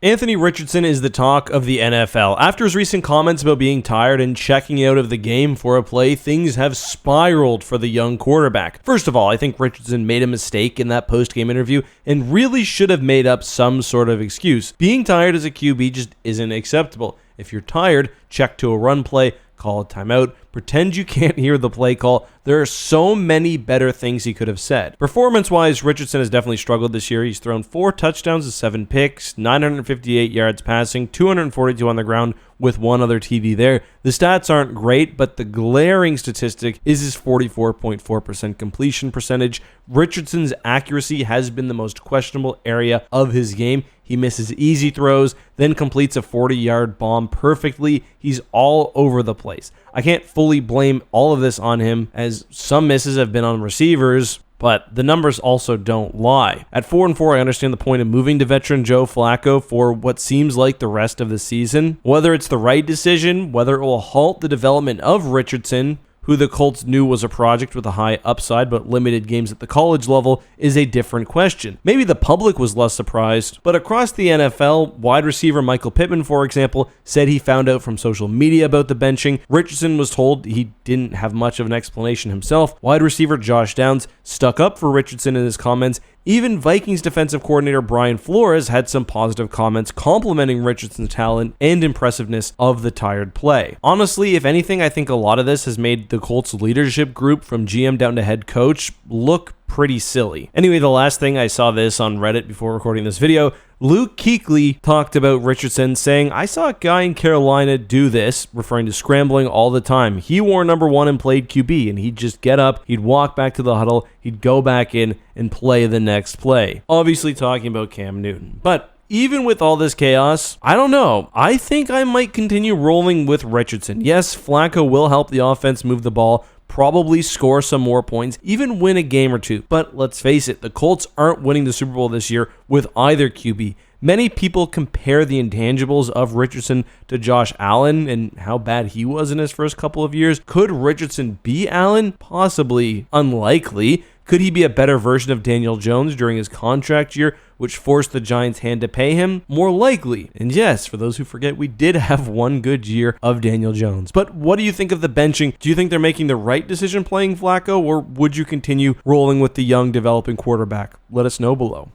Anthony Richardson is the talk of the NFL. After his recent comments about being tired and checking out of the game for a play, things have spiraled for the young quarterback. First of all, I think Richardson made a mistake in that post-game interview and really should have made up some sort of excuse. Being tired as a QB just isn't acceptable. If you're tired, check to a run play, call a timeout, pretend you can't hear the play call. There are so many better things he could have said. Performance-wise, Richardson has definitely struggled this year. He's thrown 4 touchdowns to 7 picks, 958 yards passing, 242 on the ground with one other TD there. The stats aren't great, but the glaring statistic is his 44.4% completion percentage. Richardson's accuracy has been the most questionable area of his game. He misses easy throws, then completes a 40-yard bomb perfectly. He's all over the place. I can't fully blame all of this on him, as some misses have been on receivers, but the numbers also don't lie. At 4-4, I understand the point of moving to veteran Joe Flacco for what seems like the rest of the season. Whether it's the right decision, whether it will halt the development of Richardson, who the Colts knew was a project with a high upside but limited games at the college level, is a different question. Maybe the public was less surprised, but across the NFL, wide receiver Michael Pittman, for example, said he found out from social media about the benching. Richardson was told he didn't have much of an explanation himself. Wide receiver Josh Downs stuck up for Richardson in his comments. Even Vikings defensive coordinator Brian Flores had some positive comments complimenting Richardson's talent and impressiveness of the tired play. Honestly, if anything, I think a lot of this has made the Colts leadership group from GM down to head coach look pretty silly. Anyway, the last thing I saw this on Reddit before recording this video, Luke Kuechly talked about Richardson saying, "I saw a guy in Carolina do this," referring to scrambling all the time. He wore number 1 and played QB, and he'd just get up, he'd walk back to the huddle, he'd go back in and play the next play. Obviously talking about Cam Newton. But even with all this chaos, I don't know. I think I might continue rolling with Richardson. Yes, Flacco will help the offense move the ball, probably score some more points, even win a game or two. But let's face it, the Colts aren't winning the Super Bowl this year with either QB. Many people compare the intangibles of Richardson to Josh Allen and how bad he was in his first couple of years. Could Richardson be Allen? Possibly. Unlikely. Could he be a better version of Daniel Jones during his contract year, which forced the Giants' hand to pay him? More likely. And yes, for those who forget, we did have one good year of Daniel Jones. But what do you think of the benching? Do you think they're making the right decision playing Flacco, or would you continue rolling with the young developing quarterback? Let us know below.